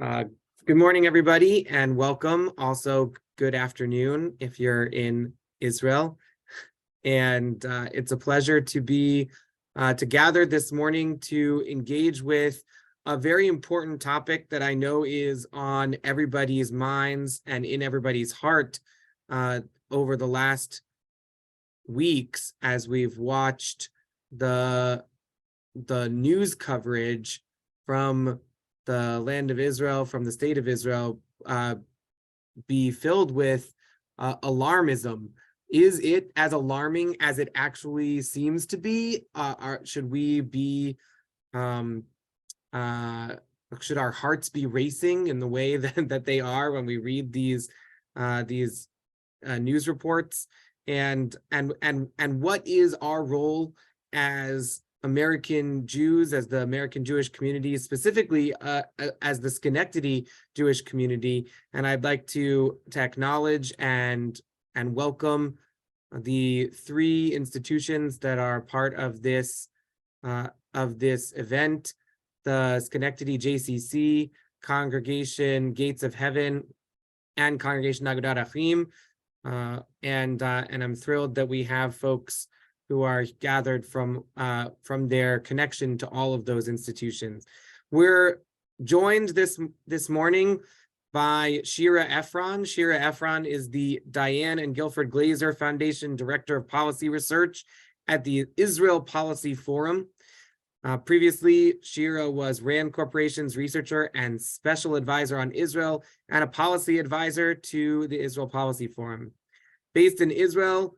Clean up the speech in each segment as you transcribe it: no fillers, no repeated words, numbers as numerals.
Uh, Good morning, everybody, and welcome. Also, good afternoon if you're in Israel. And it's a pleasure to be to gather this morning to engage with a very important topic that I know is on everybody's minds and in everybody's heart over the last weeks as we've watched the news coverage from the land of Israel, from the state of Israel, be filled with alarmism. Is it as alarming as it actually seems to be? Should we be, should our hearts be racing in the way that they are when we read these news reports? And what is our role as American Jews, as the American Jewish community, specifically as the Schenectady Jewish community? And I'd like to acknowledge and welcome the three institutions that are part of this event: the Schenectady JCC, Congregation Gates of Heaven, and Congregation Agudat Achim. And I'm thrilled that we have folks who are gathered from their connection to all of those institutions. We're joined this morning by Shira Efron. Shira Efron is the Diane and Guilford Glazer Foundation Director of Policy Research at the Israel Policy Forum. Previously, Shira was RAND Corporation's researcher and special advisor on Israel and a policy advisor to the Israel Policy Forum. Based in Israel,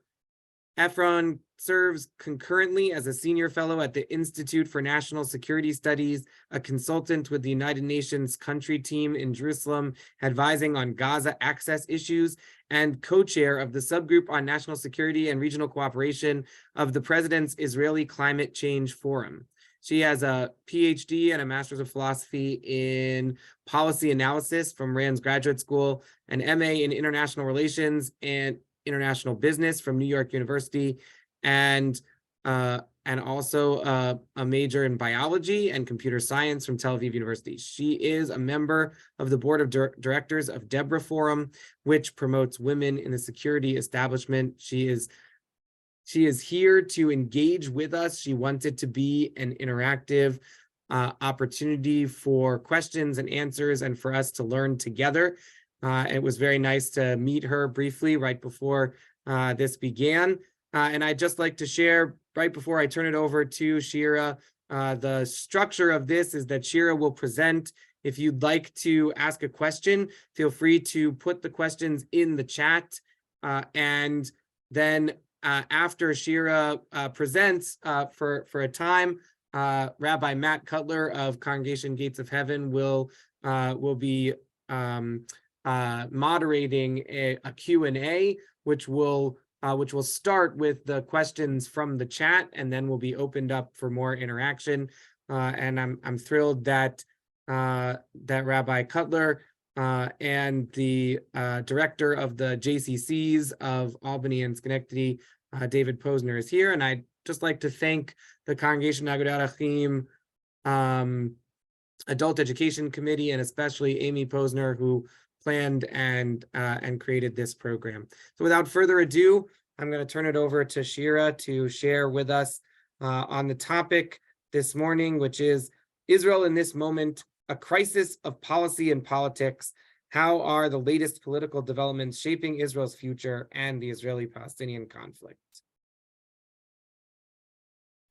Efron serves concurrently as a senior fellow at the Institute for National Security Studies, a consultant with the United Nations country team in Jerusalem, advising on Gaza access issues, and co-chair of the subgroup on national security and regional cooperation of the President's Israeli Climate Change Forum. She has a PhD and a Master's of Philosophy in Policy Analysis from Rand's Graduate School, an MA in International Relations and International Business from New York University, and also a major in biology and computer science from Tel Aviv University. She is a member of the board of directors of Deborah Forum, which promotes women in the security establishment. She is here to engage with us. She wants it to be an interactive opportunity for questions and answers and for us to learn together. It was very nice to meet her briefly right before this began. And I'd just like to share, right before I turn it over to Shira, the structure of this is that Shira will present. If you'd like to ask a question, feel free to put the questions in the chat. And then after Shira presents for a time, Rabbi Matt Cutler of Congregation Gates of Heaven will be moderating a Q&A, which will start with the questions from the chat, and then will be opened up for more interaction. And I'm thrilled that Rabbi Cutler and the director of the JCCs of Albany and Schenectady, David Posner, is here. And I'd just like to thank the Congregation Agudat Achim Adult Education Committee, and especially Amy Posner, who planned and created this program. So without further ado, I'm going to turn it over to Shira to share with us on the topic this morning, which is Israel in this moment, a crisis of policy and politics. How are the latest political developments shaping Israel's future and the Israeli-Palestinian conflict?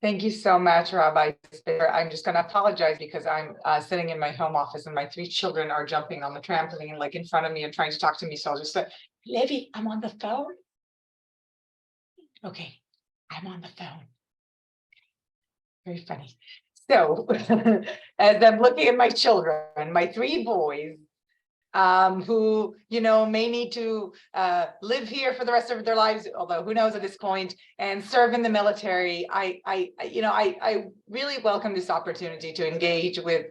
Thank you so much, Rabbi. I'm just going to apologize because I'm sitting in my home office and my three children are jumping on the trampoline like in front of me and trying to talk to me. So I'll just say, Levi, I'm on the phone. Okay, I'm on the phone. Very funny. So as I'm looking at my children, my three boys, who, may need to live here for the rest of their lives, although who knows at this point, and serve in the military. I really welcome this opportunity to engage with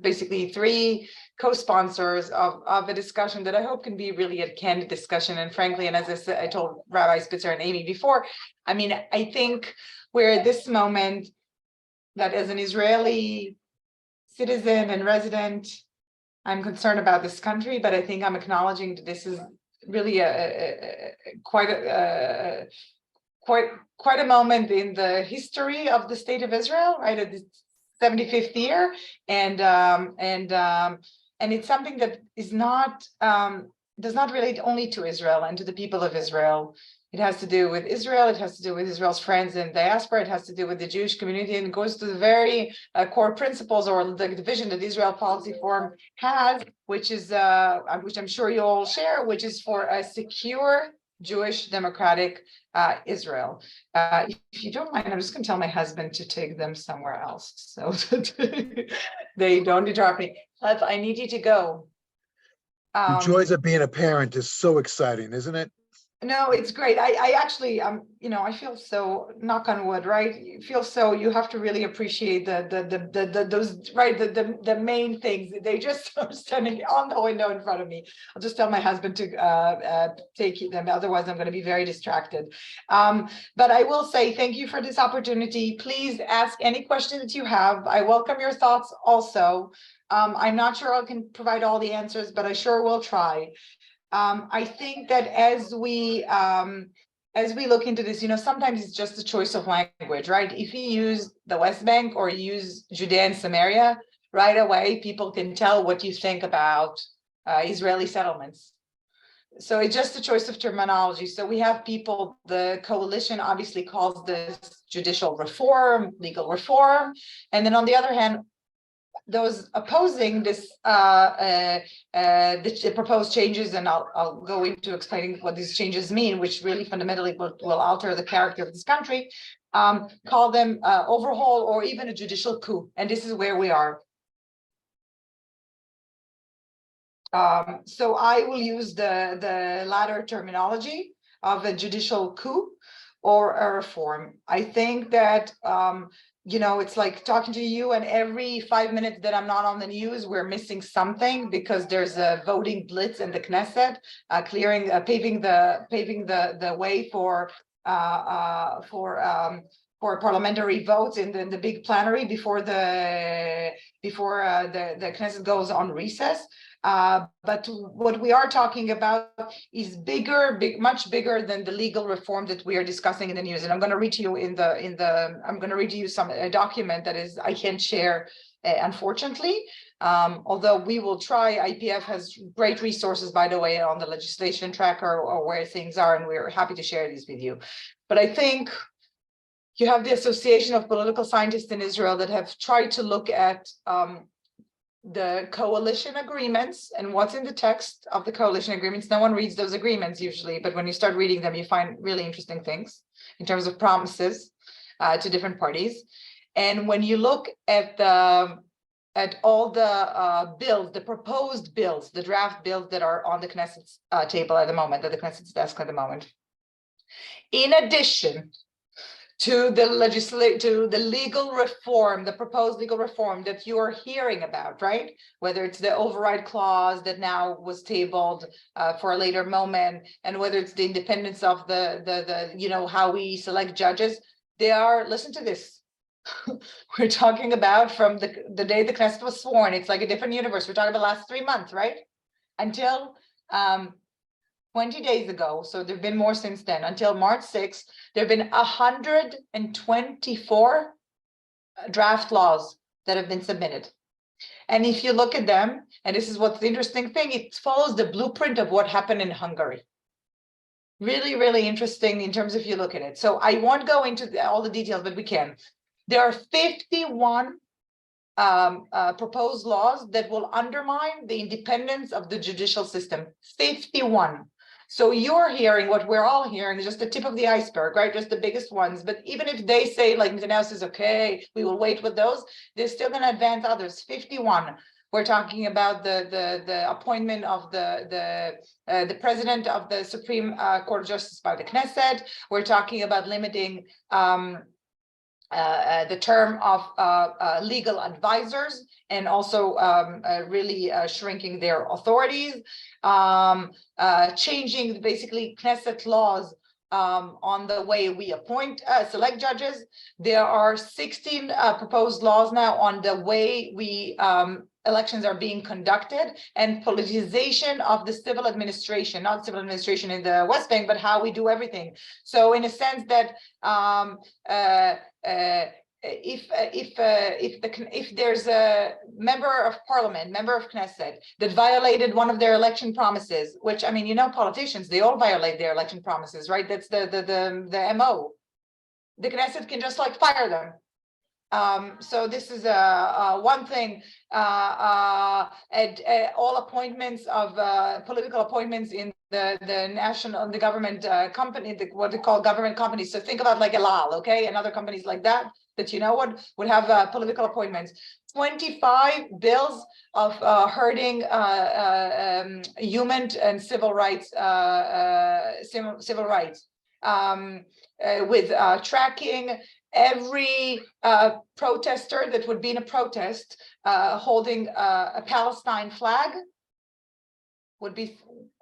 basically three co-sponsors of a discussion that I hope can be really a candid discussion. And frankly, and as I said, I told Rabbi Spitzer and Amy before, I think we're at this moment that as an Israeli citizen and resident I'm concerned about this country, but I think I'm acknowledging that this is really quite a quite a moment in the history of the state of Israel, right? At the 75th year, and it's something that is not does not relate only to Israel and to the people of Israel. It has to do with Israel. It has to do with Israel's friends in diaspora. It has to do with the Jewish community, and it goes to the very core principles or the vision that Israel Policy Forum has, which is which I'm sure you all share, which is for a secure Jewish democratic Israel. If you don't mind, I'm just going to tell my husband to take them somewhere else so that they don't interrupt me. Lev, I need you to go. The joys of being a parent is so exciting, isn't it? No, it's great. I actually, you know, I feel so, knock on wood, right? You feel so, you have to really appreciate those, right, the main things. They just are standing on the window in front of me. I'll just tell my husband to take them, otherwise I'm going to be very distracted. But I will say thank you for this opportunity. Please ask any question that you have. I welcome your thoughts also. I'm not sure I can provide all the answers, but I sure will try. I think that as we look into this, you know, sometimes it's just a choice of language, right? If you use the West Bank or use Judea and Samaria, right away, people can tell what you think about Israeli settlements. So it's just a choice of terminology. So we have people, the coalition obviously calls this judicial reform, legal reform. And then on the other hand, those opposing this the proposed changes, and I'll go into explaining what these changes mean, which really fundamentally will alter the character of this country, call them overhaul or even a judicial coup, and this is where we are. So I will use the latter terminology of a judicial coup or a reform. I think that you know, it's like talking to you, and every 5 minutes that I'm not on the news, we're missing something because there's a voting blitz in the Knesset, paving the way for parliamentary votes in the big plenary before the Knesset goes on recess. But what we are talking about is much bigger than the legal reform that we are discussing in the news. And I'm going to read to you I'm going to read to you a document that is I can't share, unfortunately. Although we will try. IPF has great resources, by the way, on the legislation tracker or where things are, and we're happy to share these with you. But I think you have the Association of Political Scientists in Israel that have tried to look at the coalition agreements and what's in the text of the coalition agreements. No one reads those agreements usually, but when you start reading them, you find really interesting things in terms of promises to different parties. And when you look at all the bills, the proposed bills, the draft bills that are on the Knesset's table at the moment, at the Knesset's desk at the moment, in addition to the legal reform, the proposed legal reform that you are hearing about, right? Whether it's the override clause that now was tabled for a later moment, and whether it's the independence of the you know, how we select judges, they are, listen to this. We're talking about from the day the Knesset was sworn. It's like a different universe. We're talking about the last 3 months, right? Until 20 days ago, so there have been more since then, until March 6th, there have been 124 draft laws that have been submitted. And if you look at them, and this is what's the interesting thing, it follows the blueprint of what happened in Hungary. Really, really interesting in terms of if you look at it. So I won't go into all the details, but we can. There are 51 proposed laws that will undermine the independence of the judicial system. 51. So you're hearing what we're all hearing is just the tip of the iceberg, right? Just the biggest ones. But even if they say, like Netanyahu says, okay, we will wait with those, they're still going to advance others. 51. We're talking about the appointment of the president of the Supreme Court of Justice by the Knesset. We're talking about limiting the term of legal advisors, and also really shrinking their authorities, changing basically Knesset laws on the way we appoint, select judges. There are 16 proposed laws now on the way we elections are being conducted, and politicization of the civil administration, not civil administration in the West Bank, but how we do everything. So in a sense that if there's a member of parliament, member of Knesset that violated one of their election promises, which I mean, you know, politicians, they all violate their election promises, right? That's the MO. The Knesset can just like fire them. So this is one thing. All appointments of political appointments in the government company, what they call government companies. So think about like El Al, okay, and other companies like that you know would have political appointments. 25 bills of hurting human and civil rights, with tracking every protester that would be in a protest holding a Palestine flag would be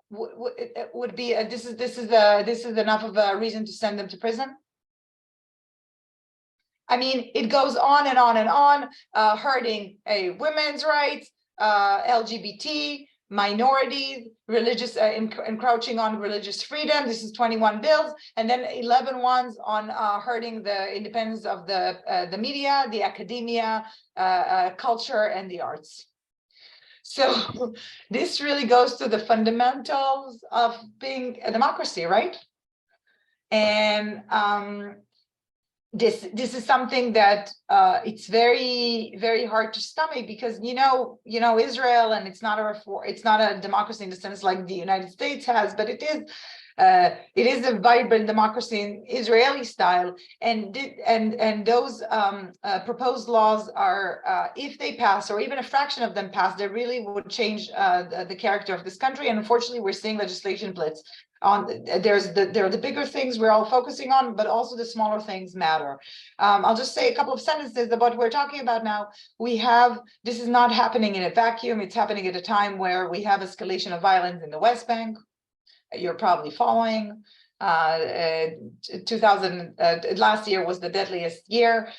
this is enough of a reason to send them to prison. I mean, it goes on and on and on, hurting women's rights, LGBT, minorities, religious, encroaching on religious freedom. This is 21 bills, and then 11 ones on hurting the independence of the media, the academia, culture, and the arts. So this really goes to the fundamentals of being a democracy, right? And this is something that it's very, very hard to stomach, because you know Israel, and it's not a democracy in the sense like the United States has, but it is a vibrant democracy in Israeli style, and those proposed laws are, if they pass, or even a fraction of them pass, they really would change the character of this country. And unfortunately, we're seeing legislation blitz. There are the bigger things we're all focusing on, but also the smaller things matter. I'll just say a couple of sentences about what we're talking about now. This is not happening in a vacuum. It's happening at a time where we have escalation of violence in the West Bank. You're probably following. 2000 last year was the deadliest year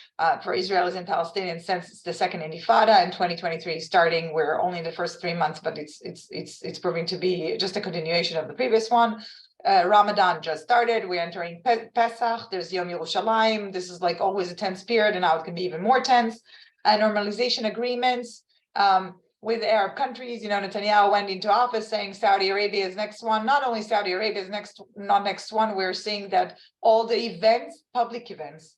for Israelis and Palestinians since the second Intifada, and 2023 starting. We're only in the first 3 months, but it's proving to be just a continuation of the previous one. Ramadan just started. We're entering Pesach. There's Yom Yerushalayim. This is like always a tense period, and now it can be even more tense. Normalization agreements with Arab countries. You know, Netanyahu went into office saying Saudi Arabia is next one. Not only Saudi Arabia is not next one, we're seeing that all the events, public events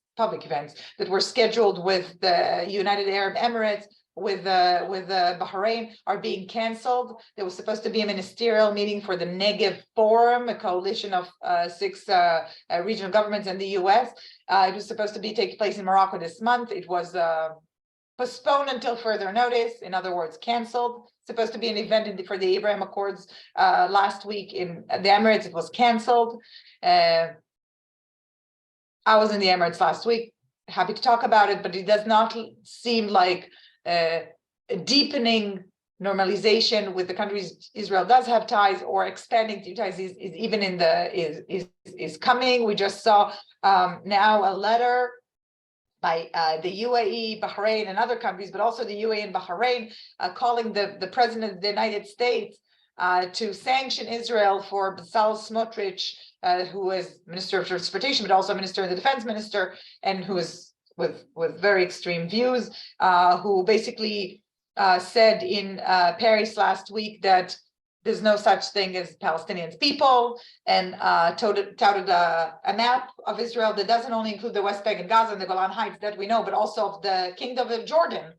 that were scheduled with the United Arab Emirates, with Bahrain, are being canceled. There was supposed to be a ministerial meeting for the Negev Forum, a coalition of 6 regional governments and the US. It was supposed to take place in Morocco this month. It was postponed until further notice. In other words, canceled. Supposed to be an event for the Abraham Accords last week in the Emirates. It was canceled. I was in the Emirates last week. Happy to talk about it, but it does not seem like a deepening normalization with the countries Israel does have ties, or expanding ties is even is coming. We just saw now a letter by the UAE, Bahrain, and other countries, but also the UAE and Bahrain, calling the president of the United States to sanction Israel for Bezalel Smotrich, who is Minister of Transportation, but also Minister of the Defense Minister, and who is with very extreme views, who basically said in Paris last week that there's no such thing as Palestinian people, and touted a map of Israel that doesn't only include the West Bank and Gaza and the Golan Heights that we know, but also of the Kingdom of Jordan.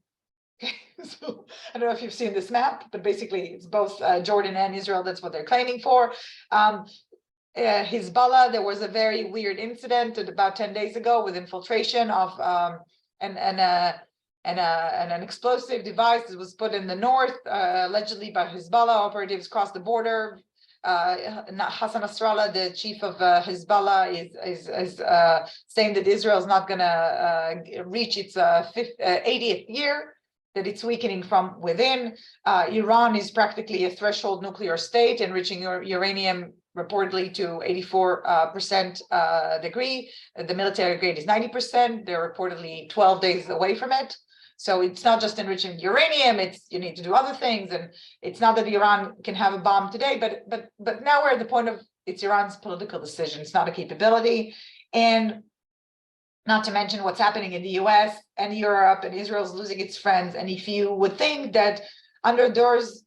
So I don't know if you've seen this map, but basically it's both Jordan and Israel. That's what they're claiming for. Hezbollah, there was a very weird incident about 10 days ago with infiltration of an explosive device that was put in the north, allegedly by Hezbollah operatives across the border. Hassan Nasrallah, the chief of Hezbollah, is saying that Israel is not going to reach its 80th year, that it's weakening from within. Iran is practically a threshold nuclear state, enriching uranium reportedly to 84% degree. The military grade is 90%. They're reportedly 12 days away from it. So it's not just enriching uranium, it's you need to do other things. And it's not that Iran can have a bomb today, but now we're at the point of it's Iran's political decision. It's not a capability. And not to mention what's happening in the US and Europe, and Israel's losing its friends. And if you would think that under those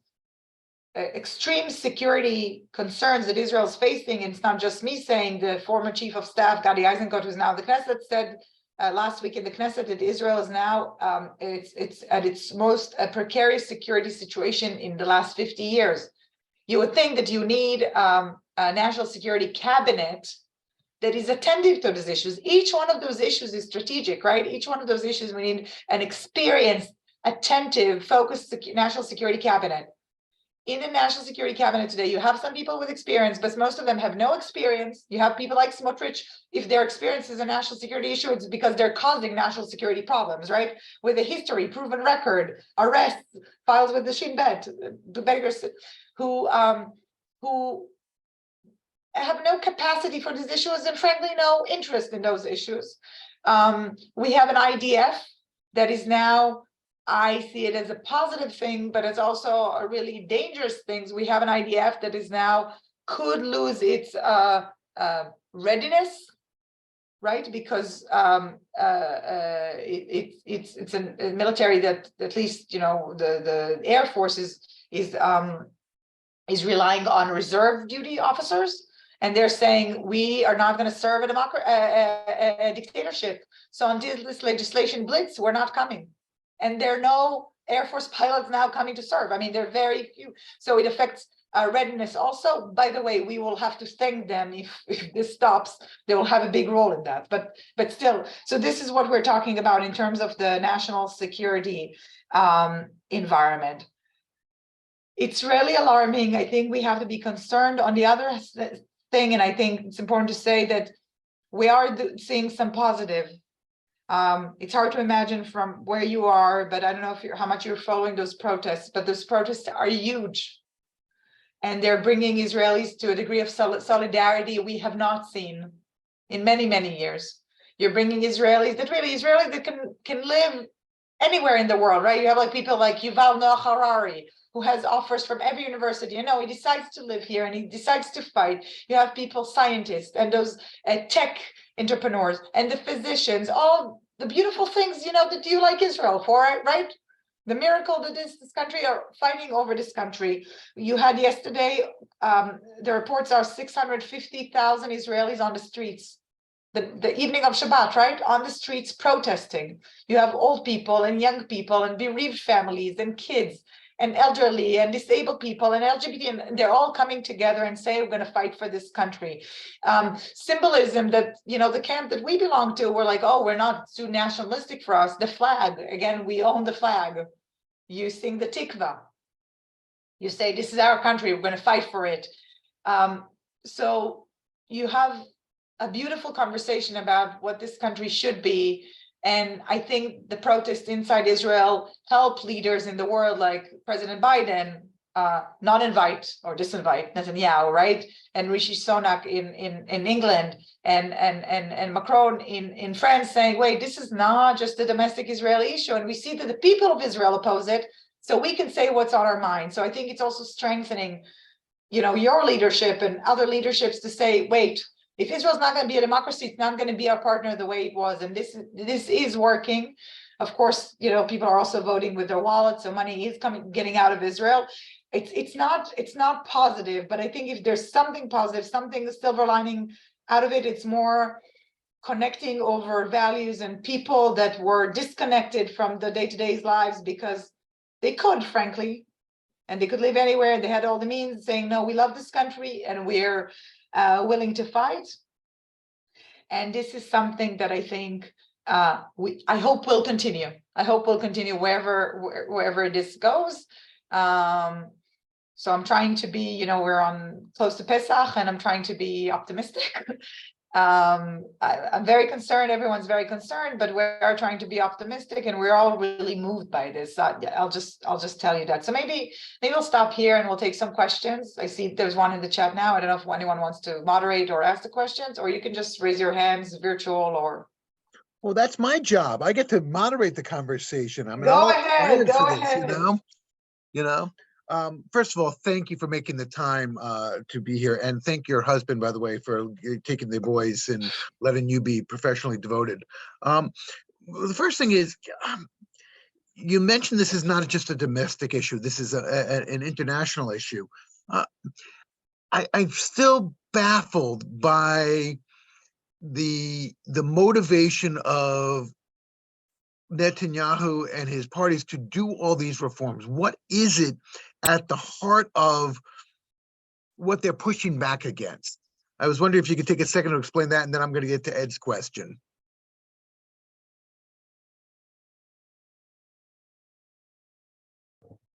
extreme security concerns that Israel is facing, and it's not just me saying, the former chief of staff, Gadi Eisenkot, who's now the Knesset, said last week in the Knesset that Israel is now, it's at its most precarious security situation in the last 50 years. You would think that you need a national security cabinet that is attentive to those issues. Each one of those issues is strategic, right? Each one of those issues, we need an experienced, attentive, focused national security cabinet. In the national security cabinet today, you have some people with experience, but most of them have no experience. You have people like Smotrich. If their experience is a national security issue, it's because they're causing national security problems, right? With a history, proven record, arrests, files with the Shin Bet, the beggars who have no capacity for these issues and frankly no interest in those issues. We have an IDF that is now, I see it as a positive thing, but it's also a really dangerous thing. We have an IDF that is now could lose its readiness, right? Because it's a military that at least the Air Force is relying on reserve duty officers. And they're saying, we are not going to serve a dictatorship. So until this legislation blitz, we're not coming. And there are no Air Force pilots now coming to serve. I mean, there are very few. So it affects readiness also. By the way, we will have to thank them if this stops. They will have a big role in that. But still, so this is what we're talking about in terms of the national security environment. It's really alarming. I think we have to be concerned. On the other thing, and I think it's important to say that we are seeing some positive. It's hard to imagine from where you are, but I don't know how much you're following those protests, but those protests are huge. And they're bringing Israelis to a degree of solidarity we have not seen in many, many years. You're bringing Israelis that can live anywhere in the world, right? You have like people like Yuval Noah Harari, who has offers from every university. He decides to live here and he decides to fight. You have people, scientists, and those tech entrepreneurs, and the physicians, all the beautiful things, that you like Israel for, right? The miracle that this country are fighting over this country. You had yesterday, the reports are 650,000 Israelis on the streets. The evening of Shabbat, right? On the streets protesting. You have old people and young people and bereaved families and kids and elderly and disabled people and LGBT, and they're all coming together and say, we're going to fight for this country. Symbolism that, the camp that we belong to, we're like, oh, we're not too nationalistic for us. The flag, again, we own the flag. You sing the Tikva. You say, this is our country, we're going to fight for it. So you have a beautiful conversation about what this country should be. And I think the protests inside Israel help leaders in the world like President Biden not invite or disinvite Netanyahu, right? And Rishi Sunak in England and Macron in France saying, wait, this is not just a domestic Israeli issue. And we see that the people of Israel oppose it. So we can say what's on our mind. So I think it's also strengthening, your leadership and other leaderships to say, wait, if Israel's not going to be a democracy, it's not going to be our partner the way it was. And this is working. Of course, people are also voting with their wallets, so money is getting out of Israel. It's not positive, but I think if there's something positive, something the silver lining out of it, it's more connecting over values and people that were disconnected from the day-to-day lives because they could, frankly, and they could live anywhere. They had all the means, saying, no, we love this country and we're willing to fight. And this is something that I think I hope will continue. I hope will continue wherever this goes. So I'm trying to be, we're on close to Pesach and I'm trying to be optimistic. I'm very concerned. Everyone's very concerned, but we're trying to be optimistic and we're all really moved by this. I'll just tell you that. So maybe we'll stop here and we'll take some questions. I see there's one in the chat now. I don't know if anyone wants to moderate or ask the questions, or you can just raise your hands virtual or. Well, that's my job. I get to moderate the conversation. I mean, Go I'm all ahead, excited go for this, ahead. you know? First of all, thank you for making the time to be here, and thank your husband, by the way, for taking the boys and letting you be professionally devoted. The first thing is, you mentioned this is not just a domestic issue. This is an international issue. Uh, I'm still baffled by the motivation of Netanyahu and his parties to do all these reforms. What is it at the heart of what they're pushing back against? I was wondering if you could take a second to explain that, and then I'm going to get to Ed's question.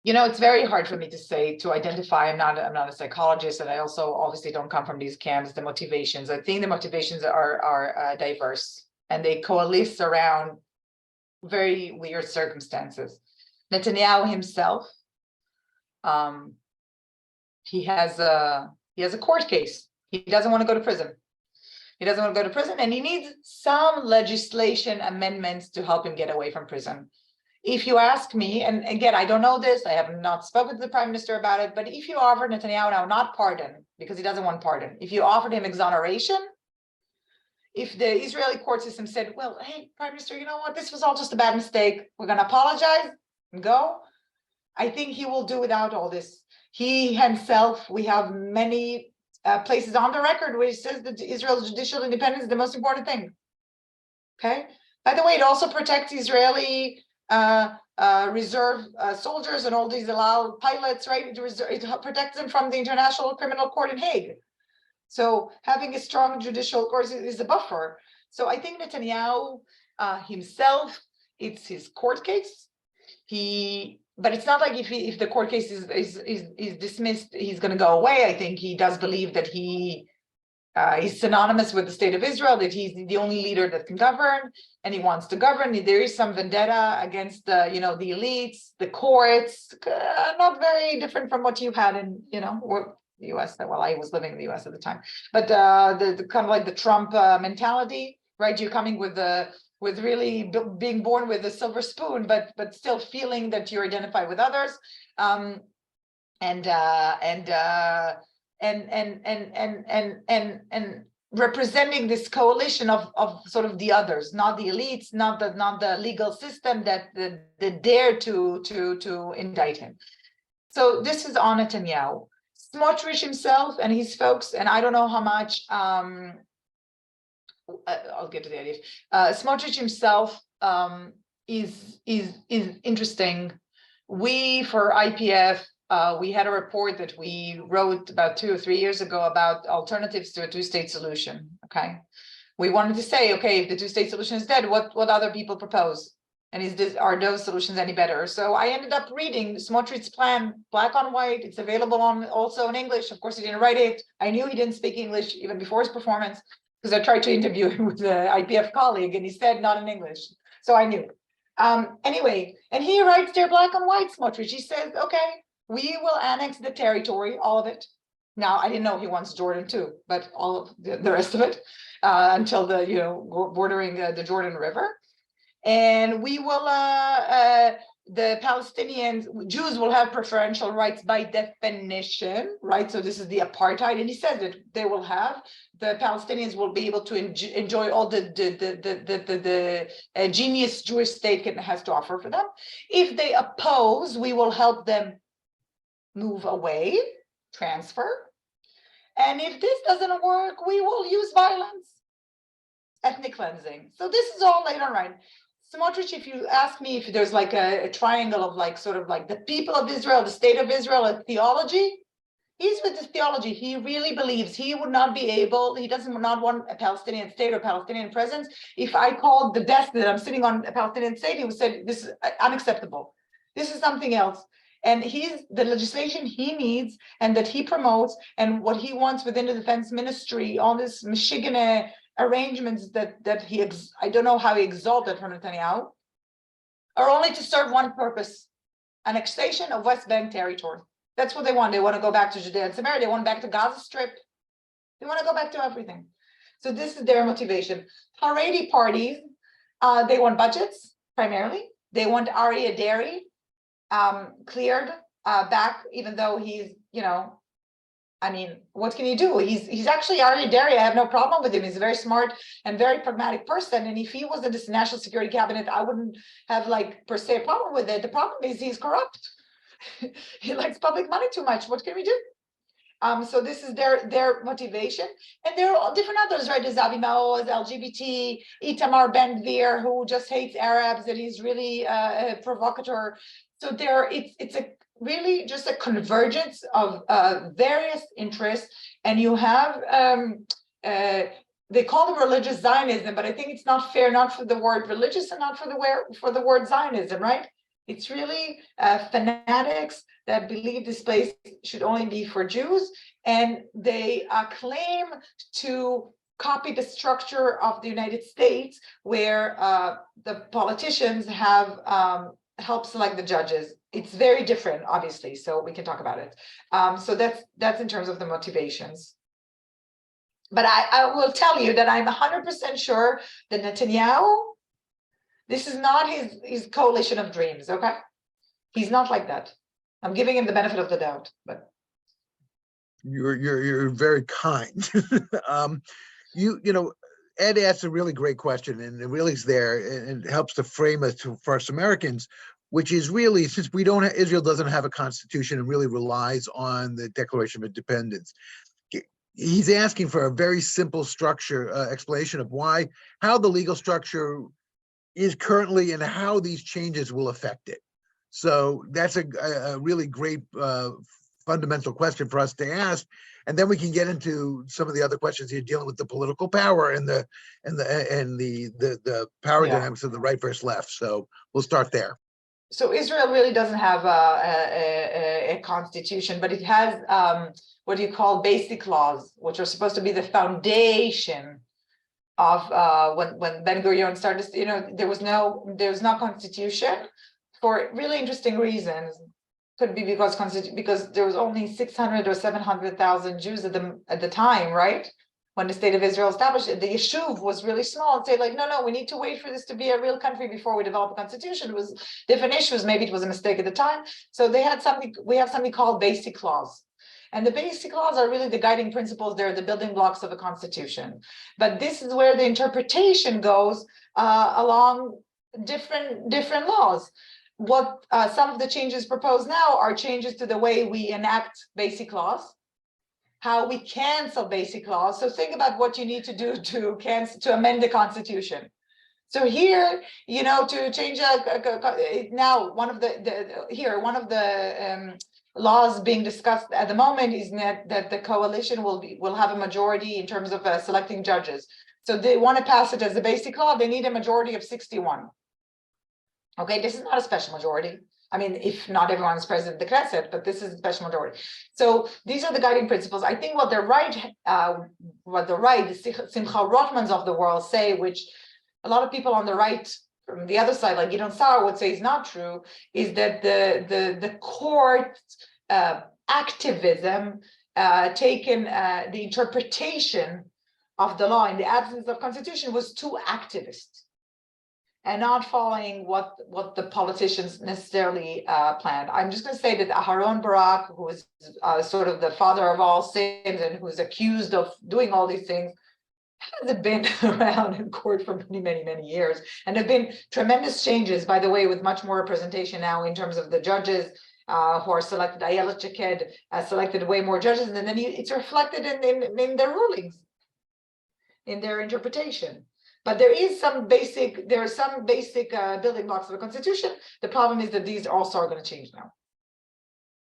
You know, it's very hard for me to say, to identify. I'm not a psychologist, and I also obviously don't come from these camps. The motivations, I think the motivations are diverse, and they coalesce around very weird circumstances. Netanyahu himself, he has a court case. He doesn't want to go to prison. He doesn't want to go to prison, and he needs some legislation amendments to help him get away from prison. If you ask me, and again, I don't know this, I have not spoken to the prime minister about it, but if you offered Netanyahu now not pardon, because he doesn't want pardon, if you offered him exoneration, if the Israeli court system said, well, hey, prime minister, you know what, this was all just a bad mistake, we're going to apologize and go, I think he will do without all this. He himself, we have many places on the record where he says that Israel's judicial independence is the most important thing. Okay. By the way, it also protects Israeli reserve soldiers and all these allowed pilots, right? It protects them from the International Criminal Court in Hague. So having a strong judicial court is a buffer. So I think Netanyahu himself, it's his court case. But it's not like if the court case is dismissed, he's going to go away. I think he does believe that he's synonymous with the state of Israel, that he's the only leader that can govern, and he wants to govern. There is some vendetta against the elites, the courts, not very different from what you had in the US. Well, I was living in the US at the time, but the kind of like the Trump mentality, right? You're coming with really being born with a silver spoon, but still feeling that you identify with others, and representing this coalition of sort of the others, not the elites, not the legal system that dare to indict him. So this is on Netanyahu. Smotrich himself and his folks, and I don't know how much. I'll get to the idea. Smotrich himself is interesting. We for IPF. We had a report that we wrote about 2 or 3 years ago about alternatives to a two-state solution. Okay, we wanted to say, okay, if the two-state solution is dead, what other people propose, and are those solutions any better? So I ended up reading Smotrich's plan, black on white. It's available also in English. Of course, he didn't write it. I knew he didn't speak English even before his performance, because I tried to interview him with the IPF colleague, and he said not in English. So I knew. Anyway, and he writes there black on white. Smotrich. He says, okay, we will annex the territory, all of it. Now, I didn't know he wants Jordan too, but all of the rest of it, until the, bordering the Jordan River. And we will, the Palestinians, Jews will have preferential rights by definition, right? So this is the apartheid. And he said that they will have, the Palestinians will be able to enjoy all the genius Jewish state has to offer for them. If they oppose, we will help them move away, transfer. And if this doesn't work, we will use violence, ethnic cleansing. So this is all laid on, right? Smotrich, if you ask me if there's like a triangle of like sort of like the people of Israel, the state of Israel, a theology, he's with this theology. He really believes he would not be able, he doesn't not want a Palestinian state or Palestinian presence. If I called the desk that I'm sitting on a Palestinian state, he would say, this is unacceptable. This is something else. And the legislation he needs and that he promotes and what he wants within the defense ministry, all this Michigan arrangements that he, I don't know how he exalted from Netanyahu, are only to serve one purpose: annexation of West Bank territory. That's what they want. They want to go back to Judea and Samaria. They want back to Gaza Strip. They want to go back to everything. So this is their motivation. Haredi parties They want budgets primarily. They want Aryeh Deri cleared back, even though he's, I mean, what can you do? He's actually Aryeh Deri. I have no problem with him. He's a very smart and very pragmatic person. And if he was in this national security cabinet, I wouldn't have like per se a problem with it. The problem is he's corrupt. He likes public money too much. What can we do? So this is their motivation, and there are all different others, right? There's Avi Maoz, LGBT, Itamar Ben-Gvir, who just hates Arabs, and he's really a provocateur. So it's a really just a convergence of various interests, and you have they call them religious Zionism, but I think it's not fair, not for the word religious and not for the word Zionism, right? It's really fanatics that believe this place should only be for Jews, and they claim to copy the structure of the United States, where the politicians have helped select the judges. It's very different, obviously, so we can talk about it. So that's in terms of the motivations. But I will tell you that I'm 100% sure that Netanyahu, this is not his coalition of dreams, okay? He's not like that. I'm giving him the benefit of the doubt, but You're very kind. Ed asked a really great question, and it really is there, and it helps to frame it for us Americans, which is really, since Israel doesn't have a constitution and really relies on the Declaration of Independence. He's asking for a very simple structure explanation of how the legal structure is currently and how these changes will affect it. So that's a really great fundamental question for us to ask, and then we can get into some of the other questions here dealing with the political power and the power dynamics of the right versus left. So we'll start there. So Israel really doesn't have a constitution, but it has what do you call basic laws, which are supposed to be the foundation of when Ben-Gurion started. There was no constitution for really interesting reasons. Could be because there was only 600 or 700,000 Jews at the time, right? When the state of Israel established it, the Yishuv was really small, and say like, no, we need to wait for this to be a real country before we develop a constitution. It was different issues. Maybe it was a mistake at the time. So we have something called basic laws. And the basic laws are really the guiding principles. They're the building blocks of a constitution. But this is where the interpretation goes along different laws. What some of the changes proposed now are changes to the way we enact basic laws, how we cancel basic laws. So think about what you need to do to amend the Constitution. So here, to change now one of the laws being discussed at the moment is that the coalition will have a majority in terms of selecting judges. So they want to pass it as a basic law. They need a majority of 61. Okay, this is not a special majority. I mean, if not everyone is president of the Knesset, but this is a special majority. So these are the guiding principles. I think what the Simcha Rothmans of the world say, which a lot of people on the right from the other side, like Gideon Saar, would say is not true, is that the court activism taken the interpretation of the law in the absence of constitution was too activist, and not following what the politicians necessarily planned. I'm just going to say that Aharon Barak, who is sort of the father of all sins and who's accused of doing all these things, hasn't been around in court for many, many, many years. And there have been tremendous changes, by the way, with much more representation now in terms of the judges who are selected. Ayelet Shaked selected way more judges, and then it's reflected in their rulings, in their interpretation. But there are some basic building blocks of the Constitution. The problem is that these also are going to change now.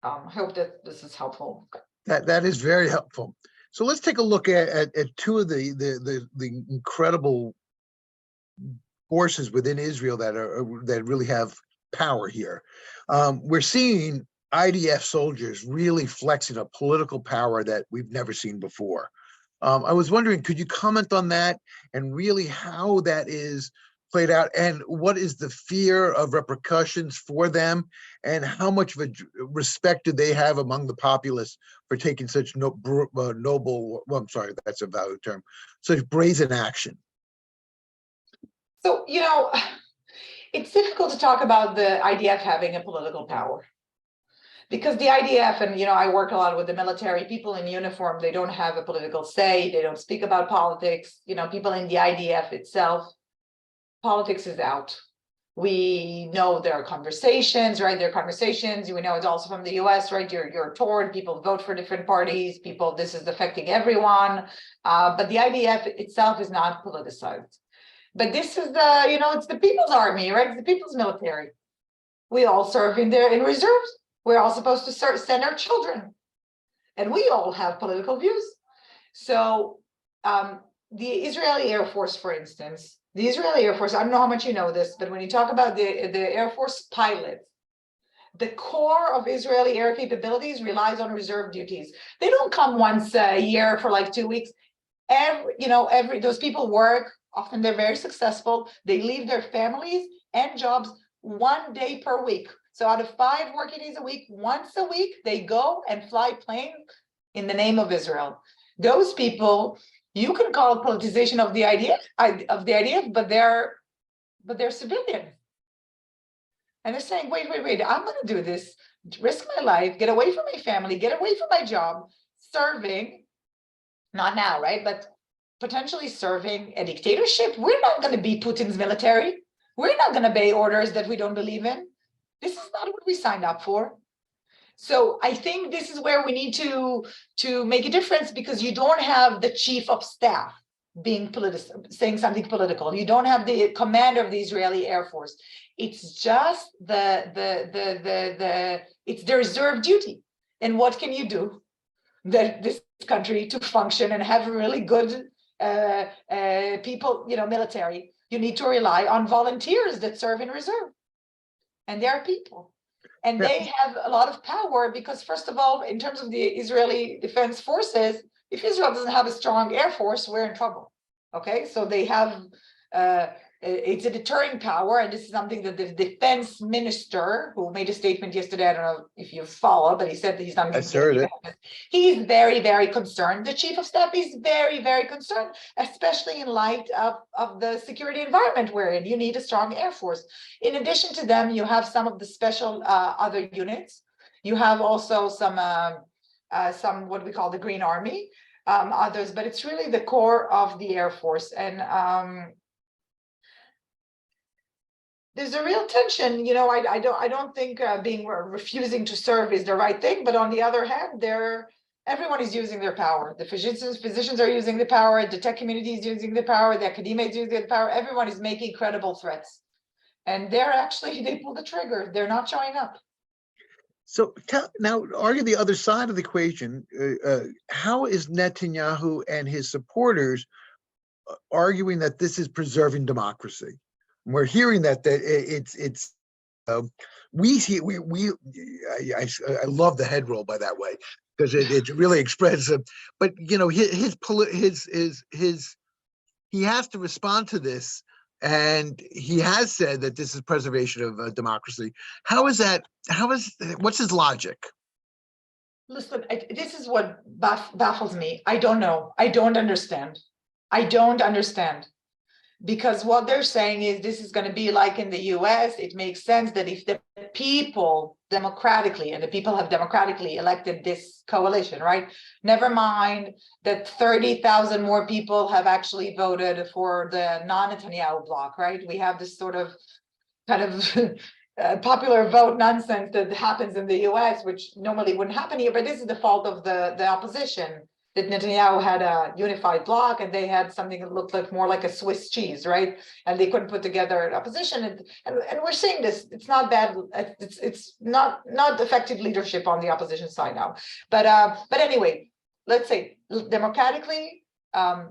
I hope that this is helpful. That is very helpful. So let's take a look at two of the incredible forces within Israel that really have power here. We're seeing IDF soldiers really flexing a political power that we've never seen before. I was wondering, could you comment on that and really how that is played out, and what is the fear of repercussions for them, and how much of a respect do they have among the populace for taking such noble, well, I'm sorry, that's a valid term, such brazen action? So, it's difficult to talk about the IDF having a political power. Because the IDF, and I work a lot with the military, people in uniform, they don't have a political say, they don't speak about politics, people in the IDF itself, politics is out. We know there are conversations, right? There are conversations, we know it's also from the US, right? You're toured, people vote for different parties, this is affecting everyone. But the IDF itself is not politicized. But this is it's the people's army, right? It's the people's military. We all serve in reserves. We're all supposed to send our children. And we all have political views. So the Israeli Air Force, for instance, the Israeli Air Force, I don't know how much you know this, but when you talk about the Air Force pilots, the core of Israeli air capabilities relies on reserve duties. They don't come once a year for like 2 weeks. Those people work, often they're very successful. They leave their families and jobs 1 day per week. So out of 5 working days a week, once a week, they go and fly planes in the name of Israel. Those people, you can call it politicization of the idea, but they're civilians. And they're saying, wait, I'm going to do this, risk my life, get away from my family, get away from my job, serving, not now, right? But potentially serving a dictatorship. We're not going to be Putin's military. We're not going to obey orders that we don't believe in. This is not what we signed up for. So I think this is where we need to make a difference, because you don't have the chief of staff being saying something political. You don't have the commander of the Israeli Air Force. It's just it's the reserve duty. And what can you do that this country to function and have really good people, military? You need to rely on volunteers that serve in reserve. And there are people, and they have a lot of power, because first of all, in terms of the Israeli Defense Forces, if Israel doesn't have a strong air force, we're in trouble. Okay, so they have it's a deterring power, and this is something that the defense minister, who made a statement yesterday, I don't know if you follow, but he said that he's not. I heard it. He's very, very concerned. The chief of staff is very, very concerned, especially in light of the security environment we're in. You need a strong air force. In addition to them, you have some of the special other units. You have also some what we call the Green Army, others, but it's really the core of the Air Force. And there's a real tension, I don't think refusing to serve is the right thing, but on the other hand, everyone is using their power. The physicians are using the power, the tech community is using the power, the academia is using the power, everyone is making credible threats. And they pull the trigger, they're not showing up. So now argue the other side of the equation. How is Netanyahu and his supporters arguing that this is preserving democracy? We're hearing that it's I love the head roll by that way, because it really expresses. But he has to respond to this, and he has said that this is preservation of democracy. What's his logic? Listen, this is what baffles me. I don't know. I don't understand. Because what they're saying is this is going to be like in the US. It makes sense that if the people democratically, and the people have democratically elected this coalition, right? Never mind that 30,000 more people have actually voted for the non-Netanyahu bloc, right? We have this sort of kind of popular vote nonsense that happens in the US, which normally wouldn't happen here, but this is the fault of the opposition. That Netanyahu had a unified bloc, and they had something that looked like more like a Swiss cheese, right? And they couldn't put together an opposition. And we're seeing this. It's not bad. It's not effective leadership on the opposition side now. But anyway, let's say democratically,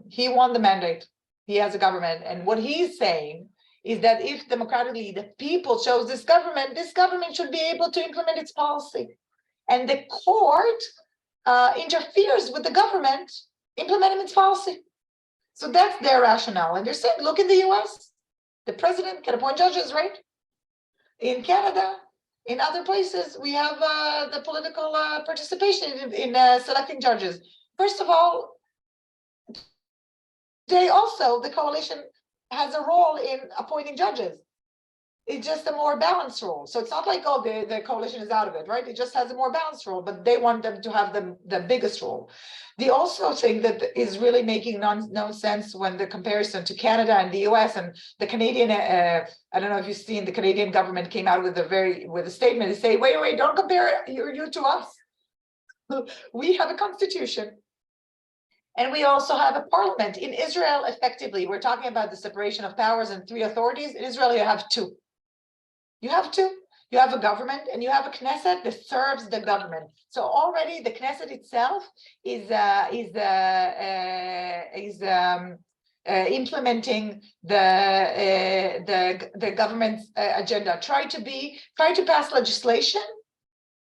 he won the mandate. He has a government, and what he's saying is that if democratically the people chose this government should be able to implement its policy, and the court interferes with the government implementing its policy. So that's their rationale. And they're saying, look, in the US, the president can appoint judges, right? In Canada, in other places, we have the political participation in selecting judges. First of all, the coalition has a role in appointing judges. It's just a more balanced role. So it's not like, oh, the coalition is out of it, right? It just has a more balanced role, but they want them to have the biggest role. The also thing that is really making no sense when the comparison to Canada and the US and the Canadian, I don't know if you've seen, the Canadian government came out with a statement to say, wait, don't compare you to us. We have a constitution. And we also have a parliament. In Israel, effectively, we're talking about the separation of powers and 3 authorities. In Israel, you have 2. You have 2. You have a government and you have a Knesset that serves the government. So already the Knesset itself is implementing the government's agenda. Try to pass legislation.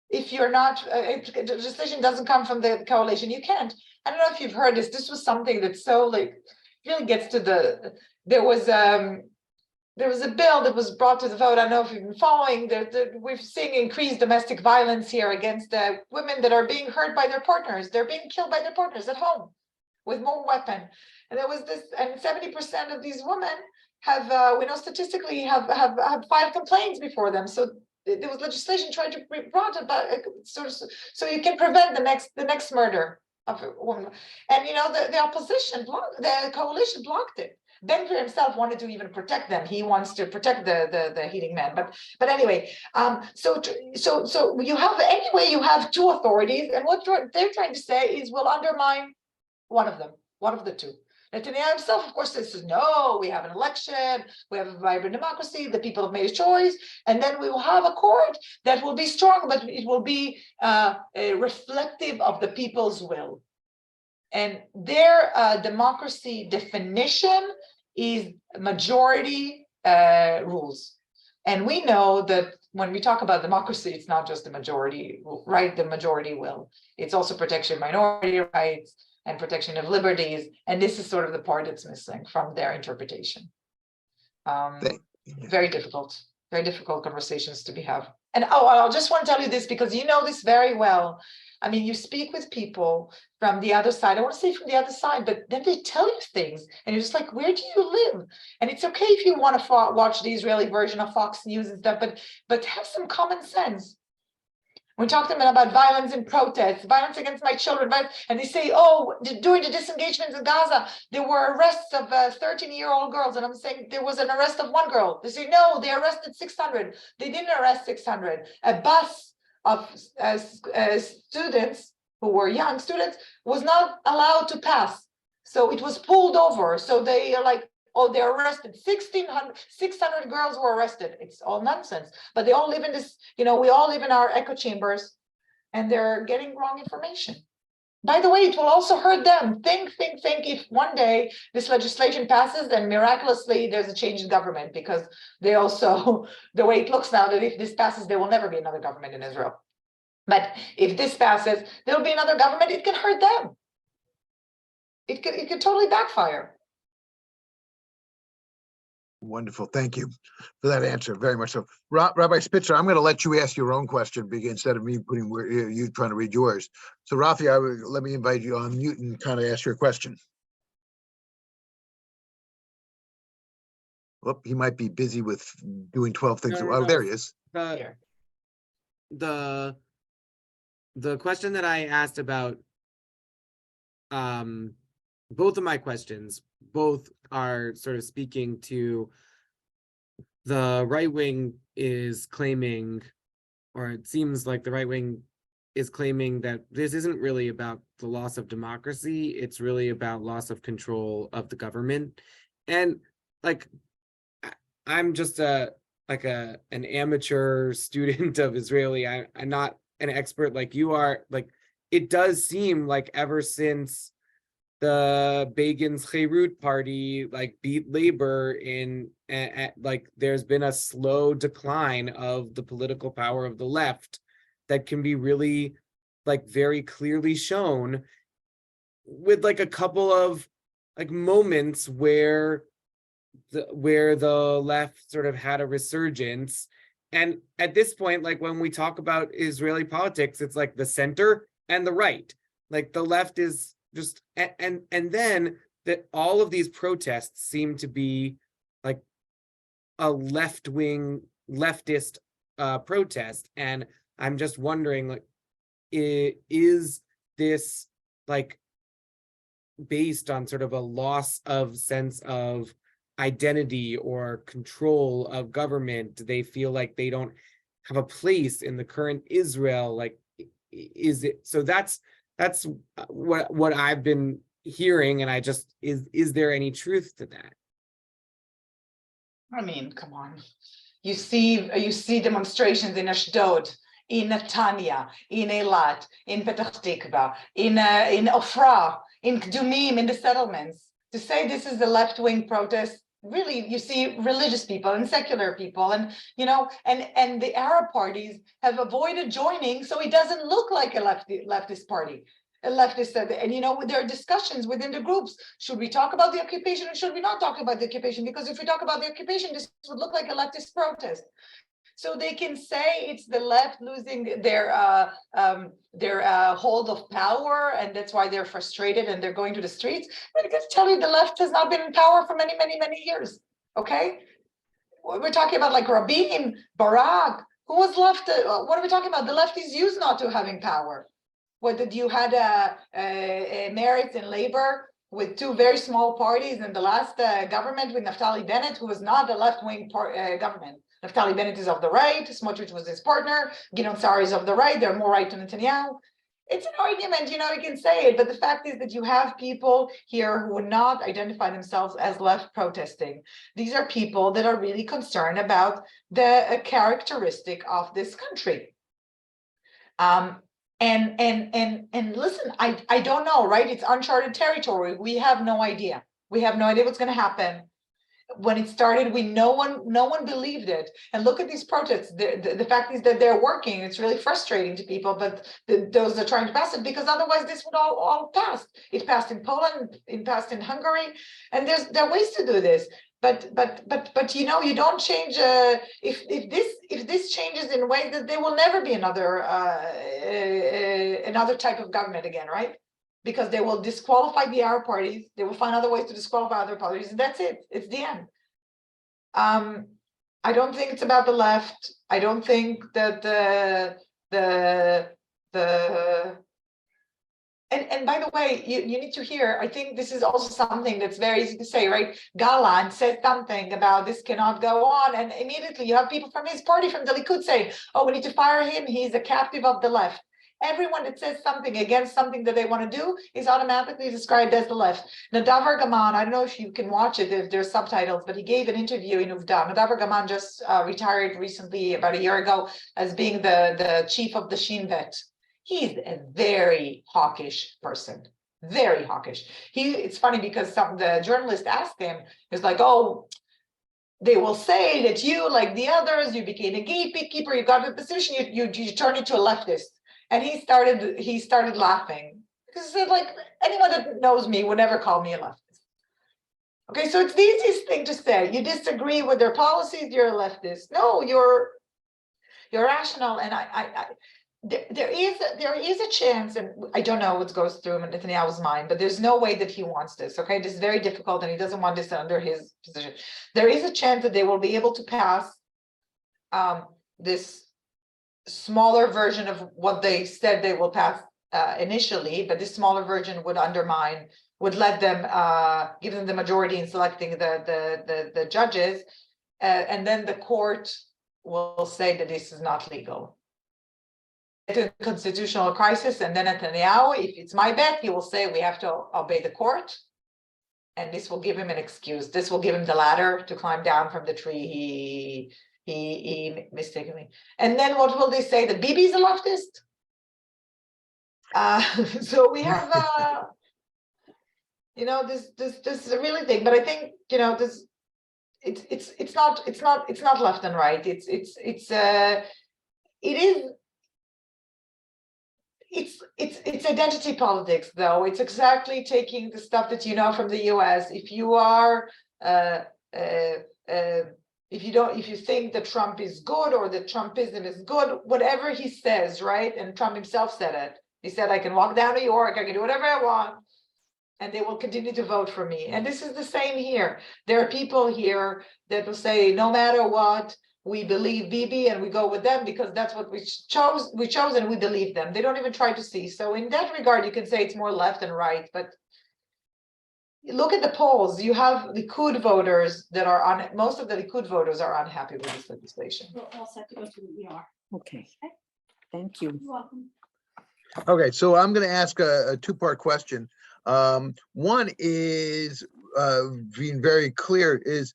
If you're not, if the legislation doesn't come from the coalition, you can't. I don't know if you've heard this. This was something that so really gets to there was a bill that was brought to the vote. I don't know if you've been following. We're seeing increased domestic violence here against women that are being hurt by their partners. They're being killed by their partners at home with more weapon. And there was this, and 70% of these women have, we know statistically, have filed complaints before them. So there was legislation trying to be brought about so you can prevent the next murder of a woman. And the opposition the coalition blocked it. Ben-Gvir himself wanted to even protect them. He wants to protect the hitting men. But anyway, so you have 2 authorities, and what they're trying to say is we'll undermine one of the 2. Netanyahu himself, of course, says, no, we have an election, we have a vibrant democracy, the people have made a choice, and then we will have a court that will be strong, but it will be reflective of the people's will. And their democracy definition is majority rules. And we know that when we talk about democracy, it's not just the majority, right? The majority will. It's also protection of minority rights and protection of liberties. And this is sort of the part that's missing from their interpretation. Very difficult conversations to be had. And I'll just want to tell you this because you know this very well. I mean, you speak with people from the other side. I want to say from the other side, but then they tell you things and you're just like, where do you live? And it's okay if you want to watch the Israeli version of Fox News and stuff, but have some common sense. We talk to them about violence and protests, violence against my children, and they say, oh, during the disengagements in Gaza, there were arrests of 13-year-old girls. And I'm saying there was an arrest of 1 girl. They say, no, they arrested 600. They didn't arrest 600. A bus of students who were young students was not allowed to pass. So it was pulled over. So they are like, oh, they're arrested. 600 girls were arrested. It's all nonsense. But they all live in this, we all live in our echo chambers and they're getting wrong information. By the way, it will also hurt them. Think if one day this legislation passes and miraculously there's a change in government, because they also, the way it looks now, that if this passes, there will never be another government in Israel. But if this passes, there'll be another government, it can hurt them. It could totally backfire. Wonderful. Thank you for that answer. Very much so. Rabbi Spitzer, I'm going to let you ask your own question instead of me putting you trying to read yours. So Rafi, let me invite you on mute and kind of ask your question. Well, he might be busy with doing 12 things. No. There he is. The question that I asked about, both of my questions, both are sort of speaking to the right wing is claiming, or it seems like the right wing is claiming that this isn't really about the loss of democracy, it's really about loss of control of the government. And like, I'm just an amateur student of Israeli. I'm not an expert like you are. Like, it does seem like ever since the Begin's Cherut party beat labor in there's been a slow decline of the political power of the left that can be really very clearly shown with a couple of moments where the left sort of had a resurgence. And at this point, when we talk about Israeli politics, it's the center and the right. The left is just, and then that all of these protests seem to be like a left-wing leftist protest. And I'm just wondering, like, is this like based on sort of a loss of sense of identity or control of government? Do they feel like they don't have a place in the current Israel? Like, is it so? That's what I've been hearing, and I just is there any truth to that? I mean, come on. You see demonstrations in Ashdod, in Netanya, in Eilat, in Petach Tikva, in Ofra, in Kdumim, in the settlements. To say this is a left-wing protest, really, you see religious people and secular people, and and the Arab parties have avoided joining, so it doesn't look like a leftist party. A leftist, and there are discussions within the groups. Should we talk about the occupation or should we not talk about the occupation? Because if we talk about the occupation, this would look like a leftist protest. So they can say it's the left losing their hold of power, and that's why they're frustrated and they're going to the streets. But I can tell you, the left has not been in power for many, many, many years. Okay, we're talking about like Rabin, Barak. Who was left? What are we talking about? The left is used not to having power. What did you had a Meretz in labor with two very small parties in the last government with Naftali Bennett, who was not a left-wing government. Naftali Bennett is of the right, Smotrich was his partner, Gideon Sa'ar is of the right, they're more right to Netanyahu. It's an argument, you can say it, but the fact is that you have people here who would not identify themselves as left protesting. These are people that are really concerned about the characteristic of this country. And listen, I don't know, right? It's uncharted territory. We have no idea. We have no idea what's going to happen. When it started, no one believed it. And look at these protests. The fact is that they're working. It's really frustrating to people, but those are trying to pass it, because otherwise this would all pass. It passed in Poland, it passed in Hungary, and there are ways to do this. But you don't change. If this changes in ways that there will never be another type of government again, right? Because they will disqualify the Arab parties. They will find other ways to disqualify other parties, and that's it. It's the end. I don't think it's about the left. I don't think that and by the way, you need to hear, I think this is also something that's very easy to say, right? Gallant said something about this cannot go on, and immediately you have people from his party, from the Likud, saying, oh, we need to fire him, he's a captive of the left. Everyone that says something against something that they want to do is automatically described as the left. Nadav Argaman, I don't know if you can watch it, if there's subtitles, but he gave an interview in Uvda. Nadav Argaman just retired recently, about a year ago, as being the chief of the Shin Bet. He's a very hawkish person, very hawkish. It's funny because the journalist asked him, he was like, oh, they will say that you, like the others, you became a gatekeeper, you got a position, you turned into a leftist. And he started laughing, because he said, like, anyone that knows me would never call me a leftist. Okay, so it's the easiest thing to say. You disagree with their policies, you're a leftist. No, you're rational. And there is a chance, and I don't know what goes through Netanyahu's mind, but there's no way that he wants this. Okay, this is very difficult, and he doesn't want this under his position. There is a chance that they will be able to pass this smaller version of what they said they will pass initially, but this smaller version would let them give them the majority in selecting the judges, and then the court will say that this is not legal. It's a constitutional crisis, and then Netanyahu, if it's my bet, he will say we have to obey the court, and this will give him an excuse. This will give him the ladder to climb down from the tree he mistakenly. And then what will they say? That Bibi's a leftist? So we have this is a really thing, but I think this it's not left and right. It's identity politics, though. It's exactly taking the stuff that you know from the US. If you are if you think that Trump is good or that Trumpism is good, whatever he says, right? And Trump himself said it. He said, I can walk down New York, I can do whatever I want. and they will continue to vote for me. And this is the same here. There are people here that will say, no matter what, we believe Bibi and we go with them because that's what we chose and we believe them. They don't even try to see. So in that regard, you can say it's more left and right, but look at the polls. You have Likud voters that are on, most of the Likud voters are unhappy with this legislation. We'll all set to go to the ER. Okay, thank you. You're welcome. Okay, so I'm going to ask a two-part question. One is being very clear is,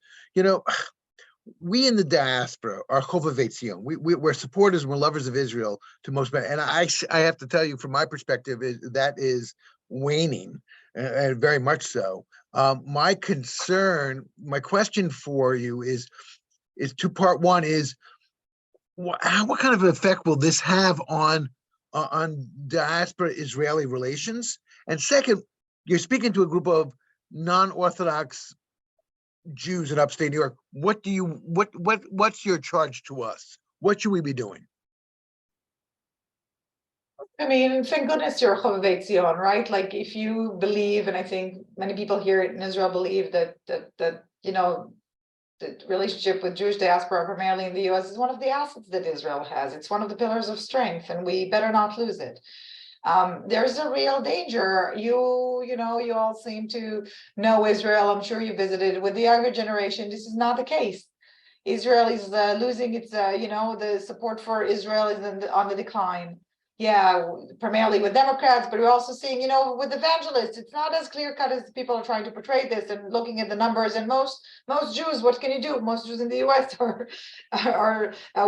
we in the diaspora are Chovav Zion. We're supporters, we're lovers of Israel to most, and I have to tell you from my perspective that is waning, and very much so. My question for you is two-part. One is what kind of effect will this have on diaspora Israeli relations? And second, you're speaking to a group of non-Orthodox Jews in upstate New York. What's your charge to us? What should we be doing? I mean, thank goodness you're Chovav Zion, right? Like if you believe, and I think many people here in Israel believe that the relationship with Jewish diaspora, primarily in the US, is one of the assets that Israel has. It's one of the pillars of strength, and we better not lose it. There's a real danger. You all seem to know Israel. I'm sure you visited. With the younger generation, this is not the case. Israel is losing its, the support for Israel is on the decline. Yeah, primarily with Democrats, but we're also seeing, with evangelists, it's not as clear cut as people are trying to portray this and looking at the numbers. And most Jews, what can you do? Most Jews in the US are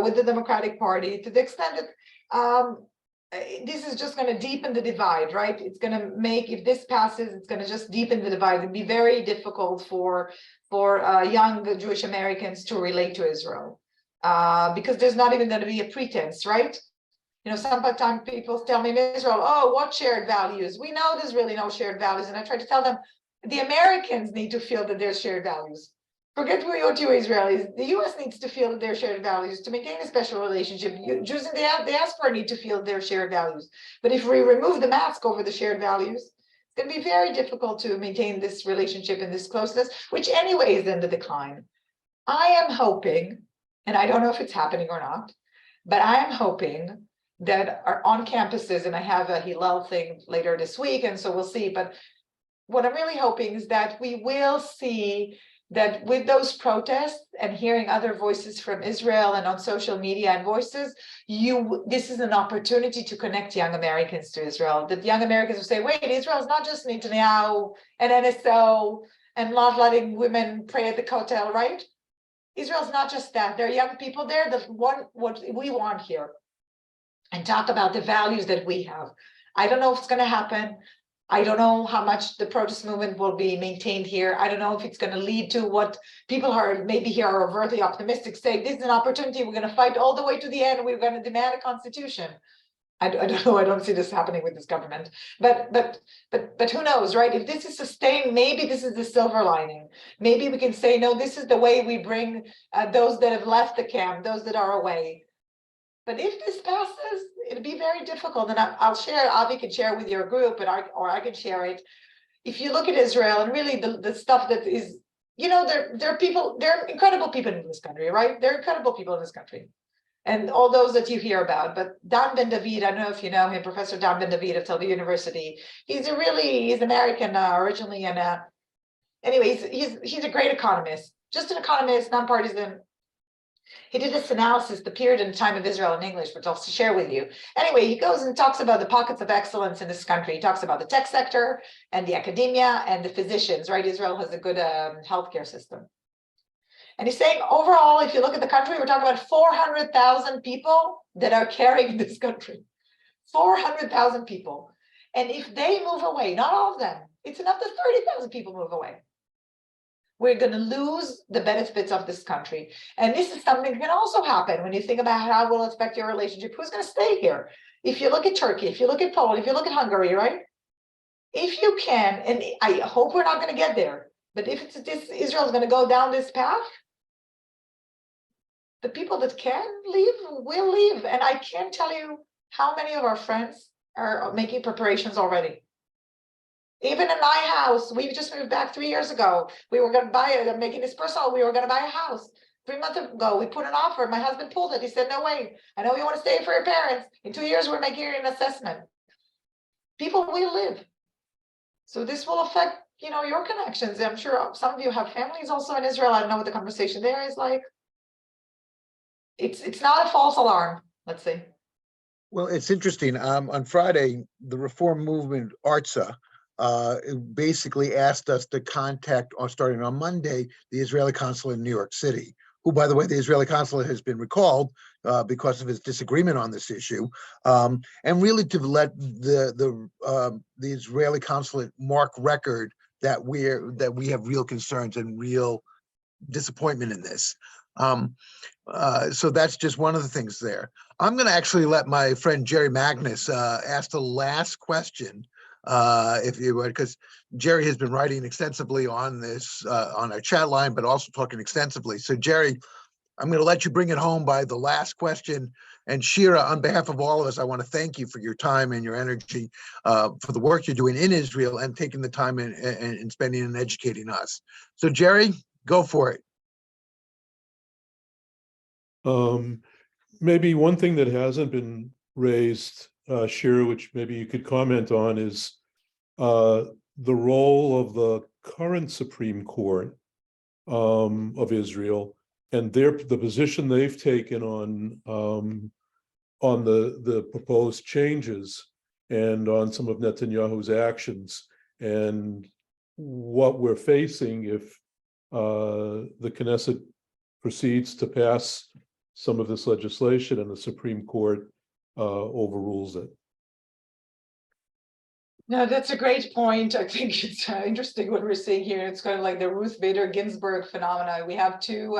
with the Democratic Party, to the extent that this is just going to deepen the divide, right? It's going to make, if this passes, it's going to just deepen the divide. It'd be very difficult for young Jewish Americans to relate to Israel because there's not even going to be a pretense, right? Sometimes people tell me in Israel, oh, what shared values? We know there's really no shared values. And I try to tell them, the Americans need to feel that there's shared values. Forget what you Israelis, the US needs to feel that their shared values to maintain a special relationship. Jews in the diaspora need to feel their shared values. But if we remove the mask over the shared values, it's going to be very difficult to maintain this relationship and this closeness, which anyway is in the decline. I am hoping, and I don't know if it's happening or not, but I am hoping that are on campuses, and I have a Hillel thing later this week, and so we'll see. But what I'm really hoping is that we will see that with those protests and hearing other voices from Israel and on social media and voices, this is an opportunity to connect young Americans to Israel. That young Americans will say, wait, Israel is not just Netanyahu and NSO and not letting women pray at the Kotel, right? Israel's not just that. There are young people there that want what we want here and talk about the values that we have. I don't know if it's going to happen. I don't know how much the protest movement will be maintained here. I don't know if it's going to lead to what people are maybe here are overtly optimistic, say this is an opportunity. We're going to fight all the way to the end. We're going to demand a constitution. I don't know. I don't see this happening with this government. But who knows, right? If this is sustained, maybe this is the silver lining. Maybe we can say, no, this is the way we bring those that have left the camp, those that are away. But if this passes, it'll be very difficult. And I'll share, Avi can share with your group, or I can share it. If you look at Israel and really the stuff that is, there are people, there are incredible people in this country, right? There are incredible people in this country. And all those that you hear about. But Dan Ben David, I don't know if you know him, Professor Dan Ben David of Tel Aviv University. He's American originally. And anyway, he's a great economist, just an economist, nonpartisan. He did this analysis, the period and time of Israel in English, which I'll share with you. Anyway, he goes and talks about the pockets of excellence in this country. He talks about the tech sector and the academia and the physicians, right? Israel has a good healthcare system. And he's saying overall, if you look at the country, we're talking about 400,000 people that are carrying this country. 400,000 people. And if they move away, not all of them, it's enough that 30,000 people move away. We're going to lose the benefits of this country. And this is something that can also happen when you think about how it will affect your relationship. Who's going to stay here? If you look at Turkey, if you look at Poland, if you look at Hungary, right? If you can, and I hope we're not going to get there, but if it's this, Israel is going to go down this path, the people that can leave will leave. And I can't tell you how many of our friends are making preparations already. Even in my house, we just moved back 3 years ago. We were gonna buy it, I'm making this personal, we were gonna buy a house. 3 months ago, we put an offer, my husband pulled it, he said, no way, I know you wanna stay for your parents, in 2 years, we're making an assessment. People will live. So this will affect, your connections, I'm sure some of you have families also in Israel, I don't know what the conversation there is like. It's not a false alarm, let's say. Well, it's interesting. On Friday, the Reform Movement ARTSA basically asked us to contact, starting on Monday, the Israeli consulate in New York City, who, by the way, the Israeli consulate has been recalled because of his disagreement on this issue, and really to let the Israeli consulate mark record that we have real concerns and real disappointment in this. So that's just one of the things there. I'm going to actually let my friend Jerry Magnus ask the last question, if you would, because Jerry has been writing extensively on this on our chat line, but also talking extensively. So Jerry, I'm going to let you bring it home by the last question. And Shira, on behalf of all of us, I want to thank you for your time and your energy, for the work you're doing in Israel and taking the time and spending and educating us. So Jerry, go for it. Maybe one thing that hasn't been raised, Shira, which maybe you could comment on, is the role of the current Supreme Court of Israel and the position they've taken on the proposed changes and on some of Netanyahu's actions, and what we're facing if the Knesset proceeds to pass some of this legislation and the Supreme Court overrules it. No, that's a great point. I think it's interesting what we're seeing here. It's kind of like the Ruth Bader Ginsburg phenomena. We have two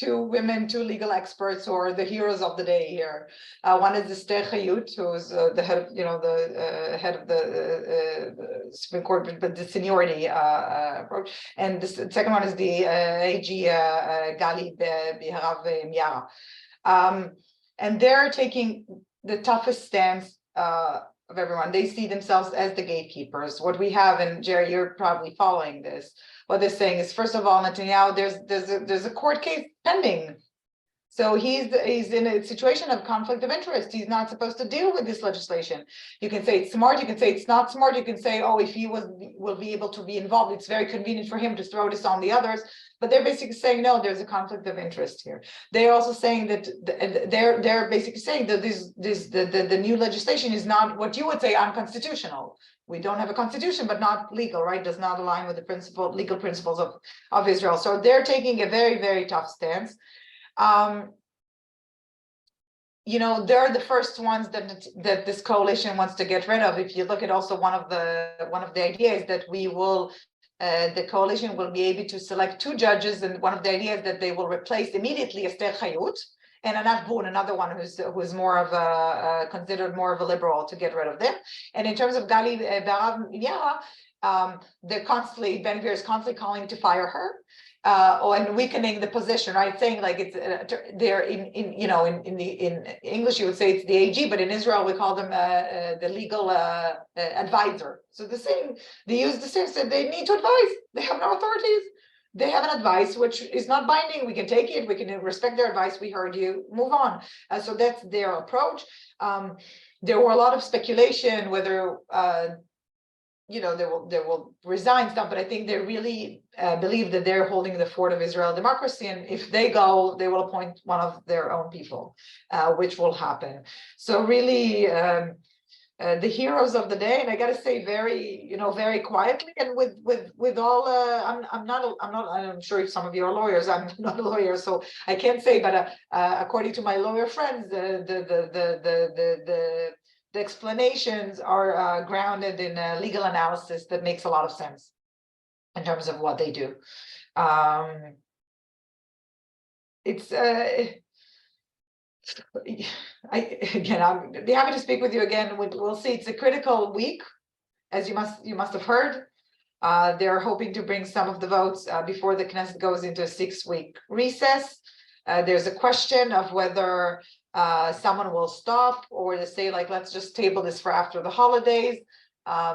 women, two legal experts who are the heroes of the day here. One is Esther Hayut, who's the head of, the head of the Supreme Court, but the seniority approach. And the second one is the AG Gali Beharav Miara. And they're taking the toughest stance of everyone. They see themselves as the gatekeepers. What we have, and Jerry, you're probably following this, what they're saying is, first of all, Netanyahu, there's a court case pending. So he's in a situation of conflict of interest. He's not supposed to deal with this legislation. You can say it's smart, you can say it's not smart, you can say, oh, if he will be able to be involved, it's very convenient for him to throw this on the others. But they're basically saying, no, there's a conflict of interest here. They're also saying that they're basically saying that the new legislation is not what you would say unconstitutional. We don't have a constitution, but not legal, right? Does not align with the legal principles of Israel. So they're taking a very, very tough stance. They're the first ones that this coalition wants to get rid of. If you look at also one of the ideas that the coalition will be able to select 2 judges, and one of the ideas that they will replace immediately Esther Hayut and Anat Boone, another one who's more of a considered more of a liberal, to get rid of them. And in terms of Gali Beharav Miara, Ben Gvir is constantly calling to fire her. And weakening the position, right? Saying like it's they're in English you would say it's the AG, but in Israel we call them the legal advisor. So they use the same. So they need to advise. They have no authorities. They have an advice which is not binding. We can take it. We can respect their advice. We heard you. Move on. So that's their approach. There were a lot of speculation whether. They will resign stuff, but I think they really believe that they're holding the fort of Israel democracy, and if they go, they will appoint one of their own people, which will happen. So really, the heroes of the day, and I got to say, very quietly, and with all. I'm sure if some of you are lawyers. I'm not a lawyer, so I can't say. But according to my lawyer friends, the explanations are grounded in a legal analysis that makes a lot of sense in terms of what they do. It's I'll be happy to speak with you again. We'll see. It's a critical week, as you must have heard. They're hoping to bring some of the votes before the Knesset goes into a 6-week recess. There's a question of whether someone will stop or to say, like, let's just table this for after the holidays.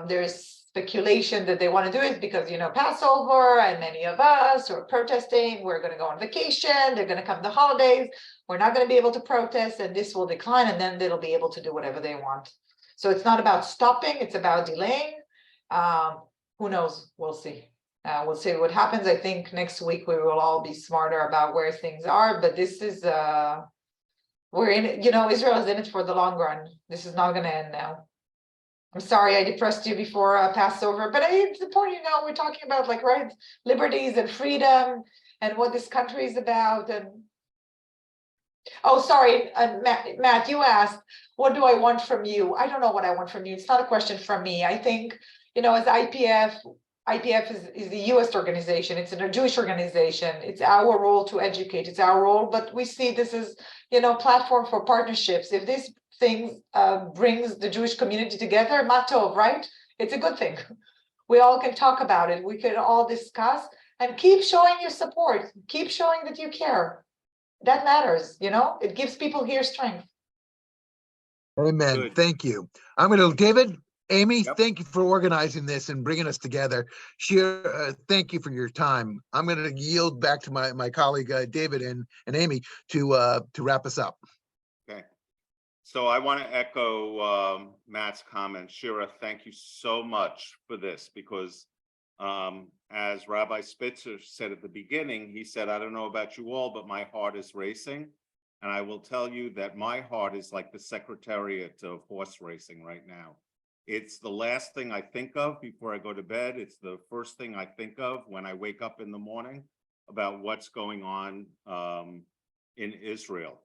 There's speculation that they want to do it because, Passover and many of us are protesting, we're going to go on vacation, they're going to come the holidays, we're not going to be able to protest and this will decline and then they'll be able to do whatever they want. So it's not about stopping, it's about delaying. Who knows? We'll see. We'll see what happens. I think next week we will all be smarter about where things are, but this is, we're in it, Israel is in it for the long run. This is not going to end now. I'm sorry I depressed you before Passover, but it's important, we're talking about liberties and freedom and what this country is about. And oh, sorry, Matt, you asked, what do I want from you? I don't know what I want from you. It's not a question from me. I think, as IPF is the US organization. It's a Jewish organization. It's our role to educate. It's our role, but we see this as, platform for partnerships. If this thing brings the Jewish community together, matov, right? It's a good thing. We all can talk about it. We can all discuss and keep showing your support. Keep showing that you care. That matters, it gives people here strength. Amen. Good. Thank you. David, Amy, Yep. thank you for organizing this and bringing us together. Shir, thank you for your time. I'm going to yield back to my colleague, David and Amy to wrap us up. Okay. So I want to echo Matt's comments. Shira, thank you so much for this because as Rabbi Spitzer said at the beginning, he said, I don't know about you all, but my heart is racing. And I will tell you that my heart is like the Secretariat of horse racing right now. It's the last thing I think of before I go to bed. It's the first thing I think of when I wake up in the morning about what's going on in Israel.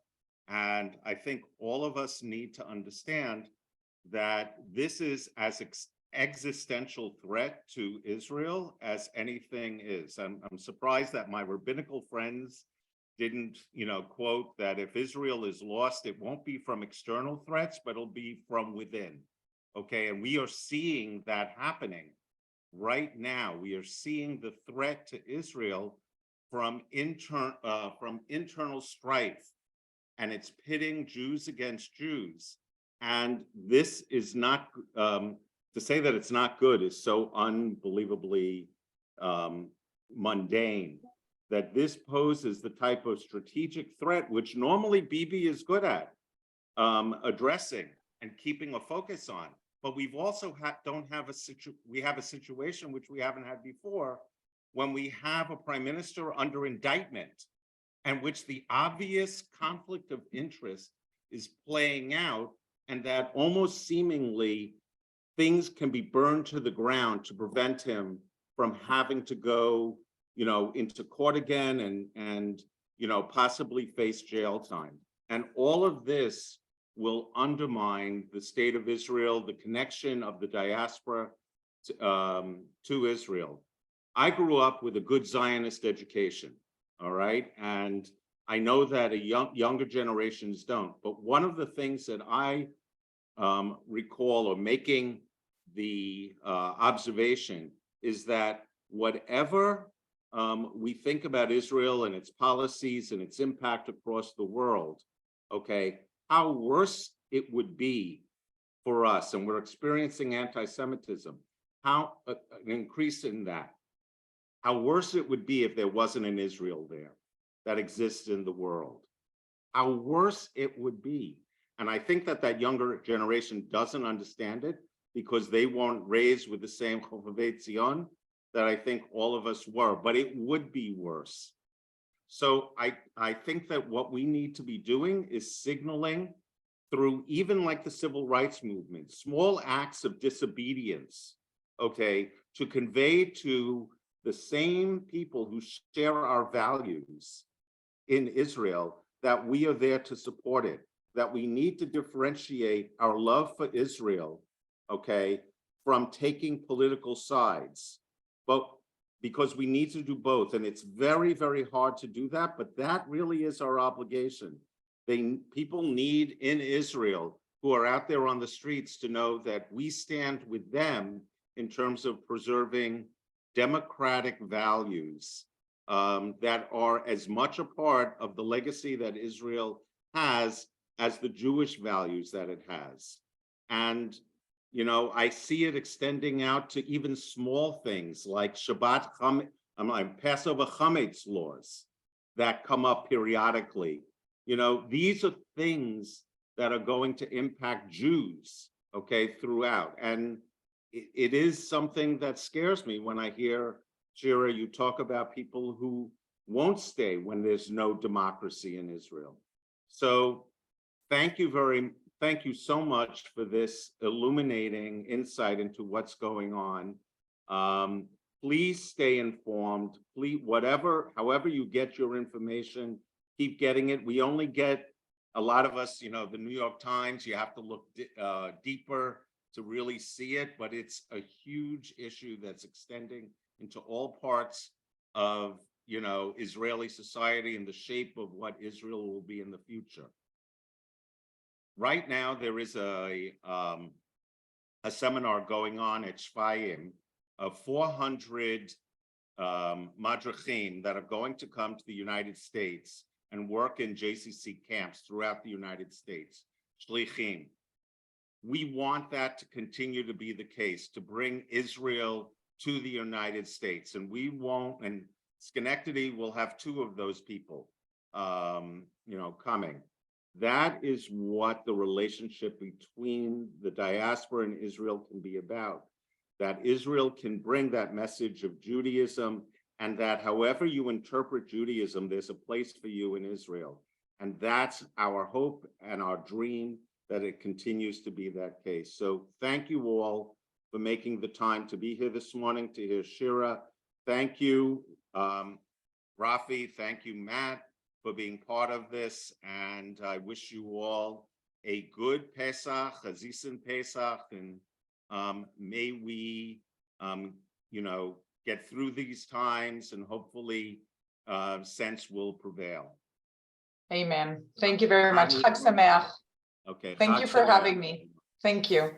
And I think all of us need to understand that this is as existential threat to Israel as anything is. I'm surprised that my rabbinical friends didn't, quote that if Israel is lost, it won't be from external threats, but it'll be from within. Okay, and we are seeing that happening right now. We are seeing the threat to Israel from internal strife, and it's pitting Jews against Jews. And this is not, to say that it's not good is so unbelievably mundane, that this poses the type of strategic threat which normally Bibi is good at addressing and keeping a focus on. But we've also we have a situation which we haven't had before when we have a prime minister under indictment and which the obvious conflict of interest is playing out, and that almost seemingly things can be burned to the ground to prevent him from having to go, into court again and possibly face jail time. And all of this will undermine the state of Israel, the connection of the diaspora to Israel. I grew up with a good Zionist education, all right? And I know that younger generations don't, but one of the things that I recall or making the observation is that whatever we think about Israel and its policies and its impact across the world, okay, how worse it would be for us, and we're experiencing anti-Semitism, how an increase in that, how worse it would be if there wasn't an Israel there that exists in the world, how worse it would be. And I think that younger generation doesn't understand it because they weren't raised with the same Chovevei Tzion that I think all of us were, but it would be worse. So I think that what we need to be doing is signaling through even like the civil rights movement, small acts of disobedience, okay, to convey to the same people who share our values in Israel that we are there to support it, that we need to differentiate our love for Israel, okay, from taking political sides. But because we need to do both. And it's very, very hard to do that, but that really is our obligation. People need in Israel who are out there on the streets to know that we stand with them in terms of preserving democratic values that are as much a part of the legacy that Israel has as the Jewish values that it has. And You know, I see it extending out to even small things like Passover chametz laws that come up periodically. You know, these are things that are going to impact Jews, okay, throughout. And it is something that scares me when I hear, Shira, you talk about people who won't stay when there's no democracy in Israel. So thank you so much for this illuminating insight into what's going on. Please stay informed. Please, however you get your information, keep getting it. We only get, a lot of us, you know, the New York Times, you have to look deeper to really see it, but it's a huge issue that's extending into all parts of, you know, Israeli society and the shape of what Israel will be in the future. Right now, there is a seminar going on at Shvayim of 400 madrachim that are going to come to the United States and work in JCC camps throughout the United States, shlichim. We want that to continue to be the case, to bring Israel to the United States. And we won't, and Schenectady will have 2 of those people, you know, coming. That is what the relationship between the diaspora and Israel can be about, that Israel can bring that message of Judaism, and that however you interpret Judaism, there's a place for you in Israel. And that's our hope and our dream, that it continues to be that case. So thank you all for making the time to be here this morning to hear Shira. Thank you, Rafi. Thank you, Matt, for being part of this. And I wish you all a good Pesach, Chazison Pesach, and may we, you know, get through these times, and hopefully sense will prevail. Amen. Thank you very much. Chag Sameach. Okay. Thank you for having me. Thank you.